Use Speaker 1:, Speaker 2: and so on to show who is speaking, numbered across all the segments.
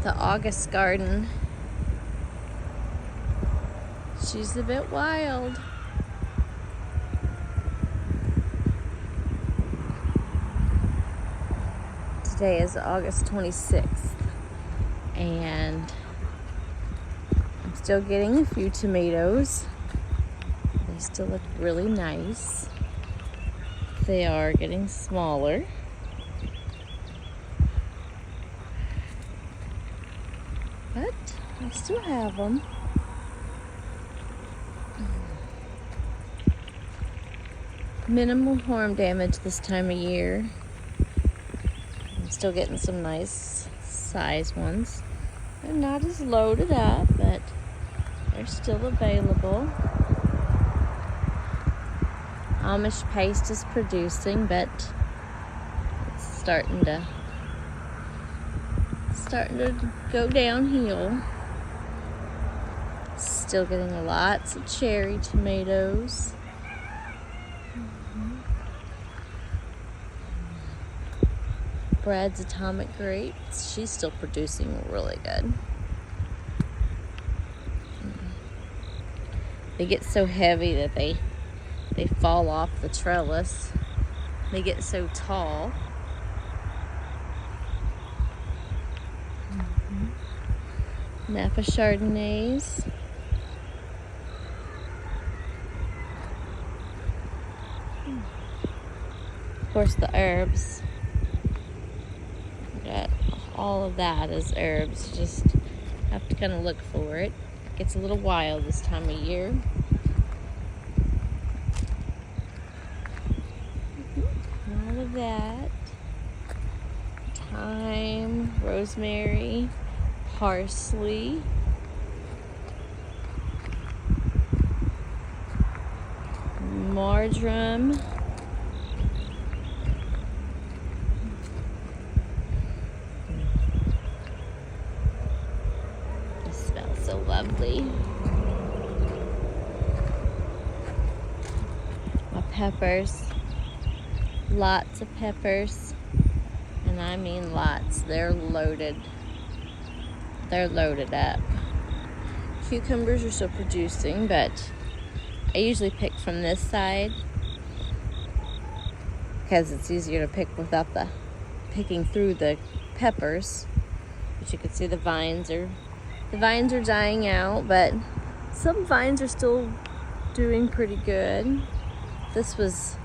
Speaker 1: the August garden. She's a bit wild. Today is August 26th, and I'm still getting a few tomatoes. They still look really nice. They are getting smaller. But I still have them. Minimal harm damage this time of year. I'm still getting some nice size ones. They're not as loaded up, but they're still available. Amish paste is producing, but it's starting to go downhill. Still getting lots of cherry tomatoes. Brad's Atomic Grapes, she's still producing really good. They get so heavy that they fall off the trellis. They get so tall. Napa Chardonnays. Of course, the herbs. Got all of that is herbs. You just have to kind of look for it. It gets a little wild this time of year. All of that. Thyme, rosemary, parsley. Marjoram. It smells so lovely. My peppers. Lots of peppers. And I mean lots. They're loaded. They're loaded up. Cucumbers are still producing, but I usually pick from this side because it's easier to pick without picking through the peppers. But you can see the vines are dying out, but some vines are still doing pretty good. This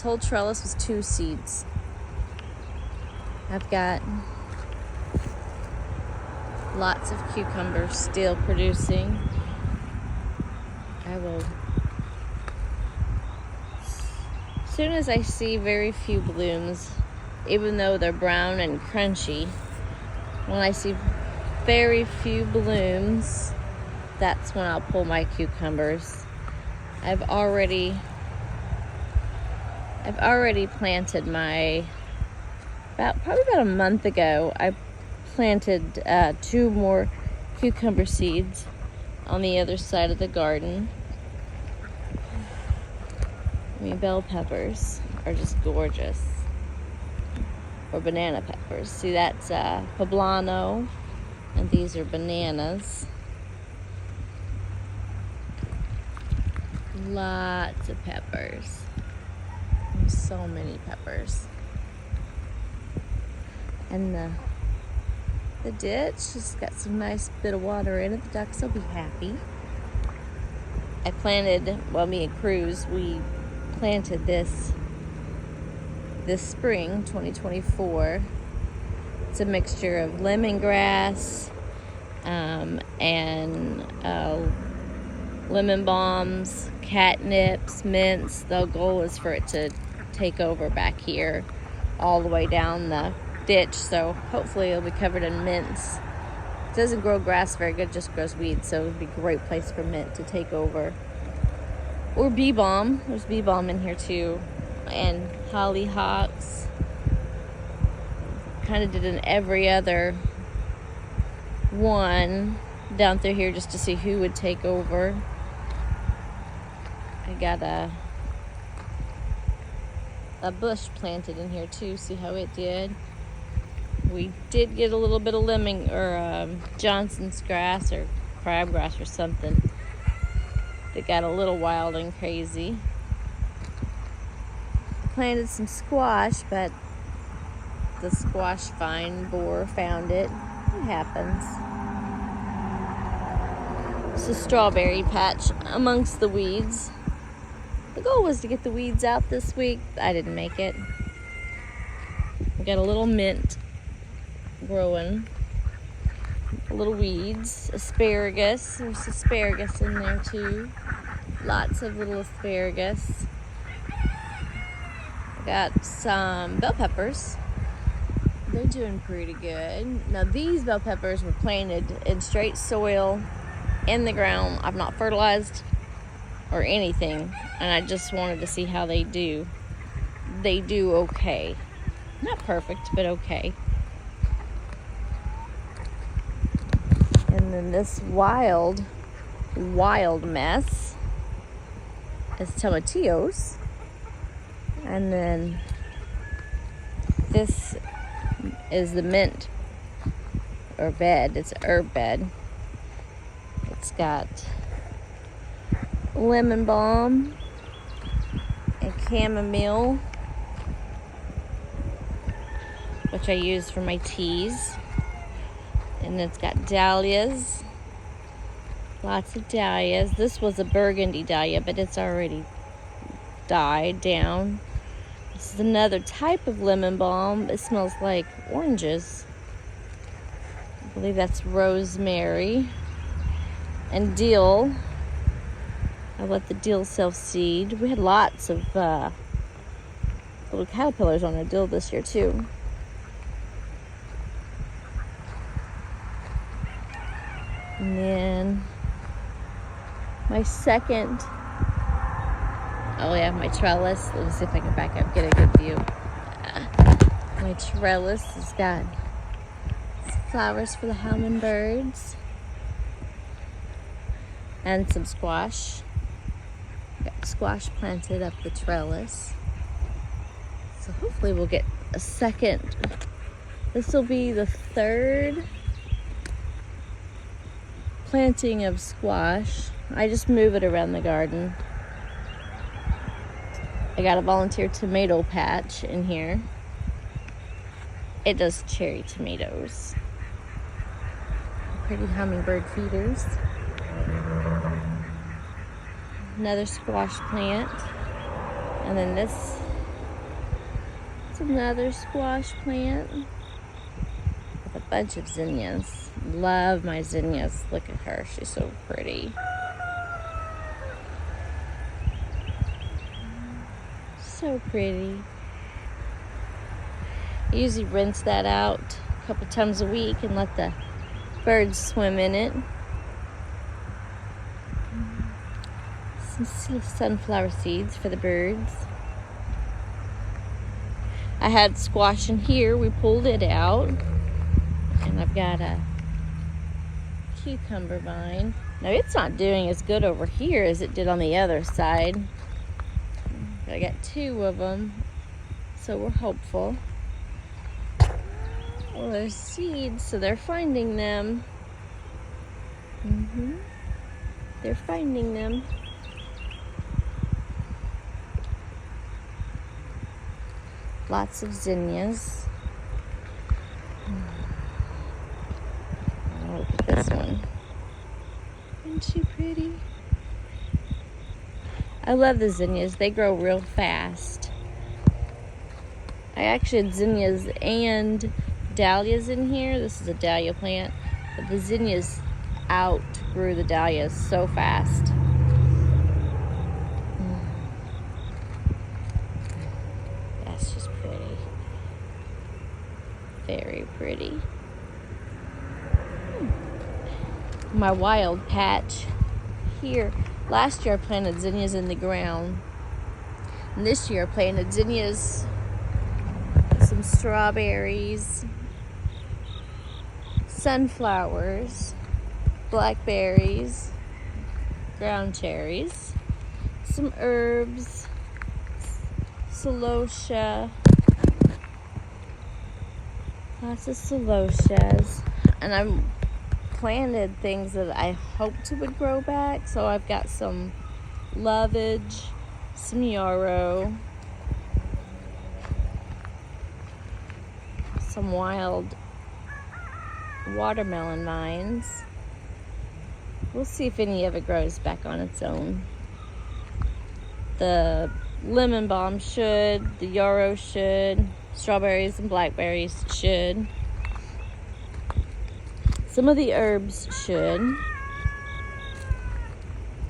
Speaker 1: whole trellis was 2 seeds. I've got lots of cucumbers still producing. As soon as I see very few blooms, even though they're brown and crunchy, when I see very few blooms, that's when I'll pull my cucumbers. I've already planted probably about a month ago, I planted 2 more cucumber seeds on the other side of the garden. Bell peppers are just gorgeous. Or banana peppers. See, that's poblano, and these are bananas. Lots of peppers. There's so many peppers. And the ditch just got some nice bit of water in it. The ducks will be happy. I planted, me and Cruz, we planted this spring, 2024. It's a mixture of lemongrass and lemon balms, catnips, mints. The goal is for it to take over back here all the way down the ditch, so hopefully it'll be covered in mints. It doesn't grow grass very good, just grows weeds, so it would be a great place for mint to take over. Or bee balm. There's bee balm in here too. And hollyhocks. Kind of did an every other one down through here just to see who would take over. I got a bush planted in here too. See how it did? We did get a little bit of Johnson's grass or crabgrass or something that got a little wild and crazy. Planted some squash, but the squash vine borer found it. It happens. It's a strawberry patch amongst the weeds. The goal was to get the weeds out this week. I didn't make it. We got a little mint growing. Little weeds. Asparagus. There's asparagus in there too. Lots of little asparagus. Got some bell peppers. They're doing pretty good. Now these bell peppers were planted in straight soil in the ground. I've not fertilized or anything, and I just wanted to see how they do. They do okay. Not perfect, but okay. And then this wild mess is tomatillos. And then this is the mint or bed. It's an herb bed. It's got lemon balm and chamomile, which I use for my teas. And it's got dahlias. Lots of dahlias. This was a burgundy dahlia, but it's already died down. This is another type of lemon balm. It smells like oranges. I believe that's rosemary. And dill. I let the dill self-seed. We had lots of little caterpillars on our dill this year too. And then my second, my trellis. Let me see if I can back up, get a good view. My trellis has got flowers for the hummingbirds and some squash. Got squash planted up the trellis. So hopefully we'll get a second. This will be the third planting of squash. I just move it around the garden. I got a volunteer tomato patch in here. It does cherry tomatoes. Pretty hummingbird feeders. Another squash plant. And then this is another squash plant with a bunch of zinnias. Love my zinnias. Look at her. She's so pretty. So pretty. I usually rinse that out a couple times a week and let the birds swim in it. Some sunflower seeds for the birds. I had squash in here. We pulled it out. And I've got a cucumber vine. Now it's not doing as good over here as it did on the other side. I got two of them, so we're hopeful. Well, there's seeds, so they're finding them. They're finding them. Lots of zinnias. Oh, look at this one. Isn't she pretty? I love the zinnias. They grow real fast. I actually had zinnias and dahlias in here. This is a dahlia plant. But the zinnias outgrew the dahlias so fast. That's just pretty. Very pretty. My wild patch here. Last year I planted zinnias in the ground. And this year I planted zinnias, some strawberries, sunflowers, blackberries, ground cherries, some herbs, celosia, Lots of celosias. And I've planted things that I hoped would grow back. So I've got some lovage, some yarrow, some wild watermelon vines. We'll see if any of it grows back on its own. The lemon balm should, the yarrow should, strawberries and blackberries should. Some of the herbs should.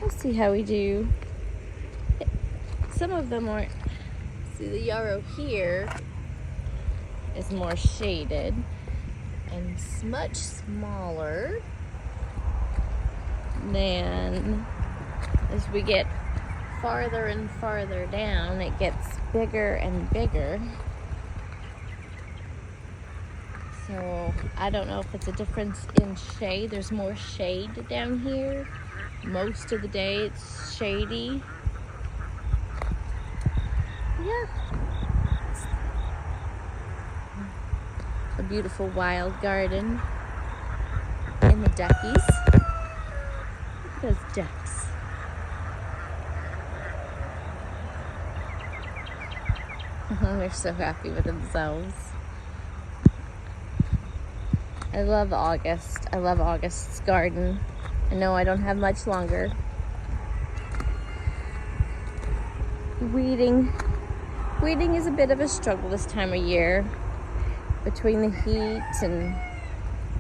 Speaker 1: Let's see how we do. Some of them aren't. See, the yarrow here is more shaded and much smaller than as we get farther and farther down, it gets bigger and bigger. So I don't know if it's a difference in shade. There's more shade down here. Most of the day it's shady. Yeah. A beautiful wild garden. And the duckies. Look at those ducks. They're so happy with themselves. I love August. I love August's garden. I know I don't have much longer. Weeding is a bit of a struggle this time of year, between the heat and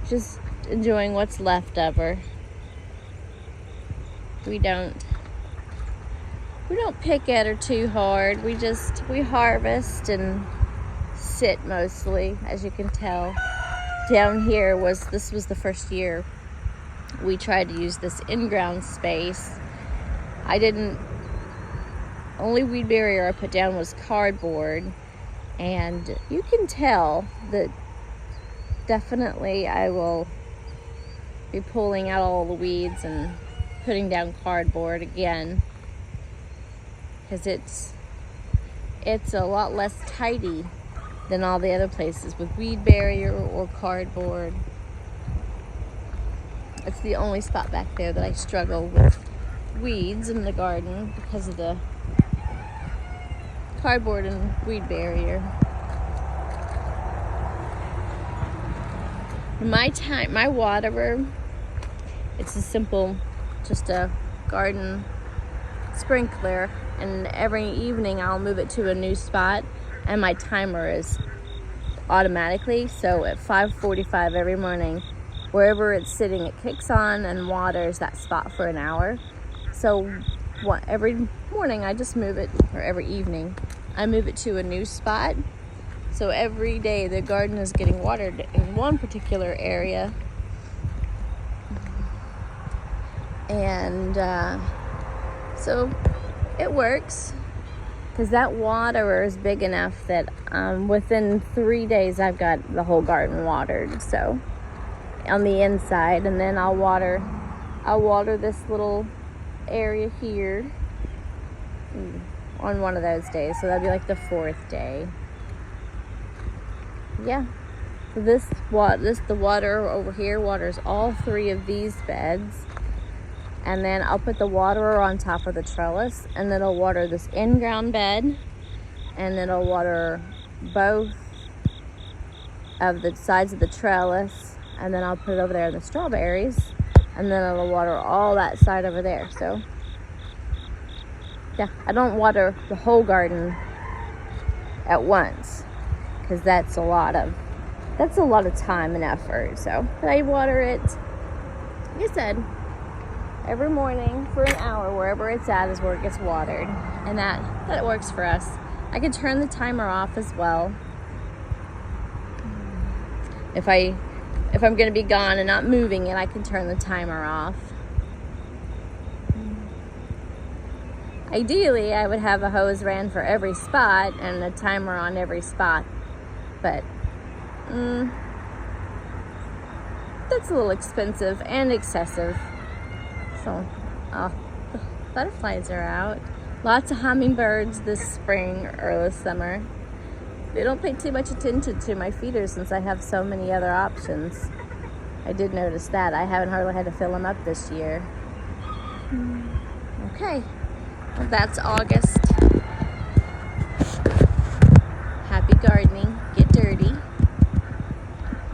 Speaker 1: just enjoying what's left of her. We don't pick at her too hard. We harvest and sit mostly, as you can tell. Down here this was the first year we tried to use this in-ground space. Only weed barrier I put down was cardboard, and you can tell that definitely I will be pulling out all the weeds and putting down cardboard again, because it's a lot less tidy than all the other places with weed barrier or cardboard. It's the only spot back there that I struggle with weeds in the garden because of the cardboard and weed barrier. My waterer, it's a simple, just a garden sprinkler, and every evening I'll move it to a new spot, and my timer is automatically, so at 5:45 every morning, wherever it's sitting, it kicks on and waters that spot for an hour. So every morning I just move it, or every evening I move it to a new spot. So every day the garden is getting watered in one particular area. And so it works, because that waterer is big enough that within 3 days I've got the whole garden watered. So on the inside, and then I'll water this little area here on one of those days. So that'd be like the 4th day. Yeah. So the water over here waters all 3 of these beds. And then I'll put the waterer on top of the trellis, and then I'll water this in-ground bed, and then I'll water both of the sides of the trellis, and then I'll put it over there in the strawberries, and then I'll water all that side over there. So yeah, I don't water the whole garden at once, because that's a lot of time and effort. So I water it, like I said, every morning for an hour. Wherever it's at is where it gets watered, and that works for us. I can turn the timer off as well if I'm going to be gone and not moving it. I can turn the timer off. Ideally, I would have a hose ran for every spot and a timer on every spot, but that's a little expensive and excessive. So, the butterflies are out. Lots of hummingbirds this spring or this summer. They don't pay too much attention to my feeders since I have so many other options. I did notice that. I haven't hardly had to fill them up this year. Okay, well, that's August.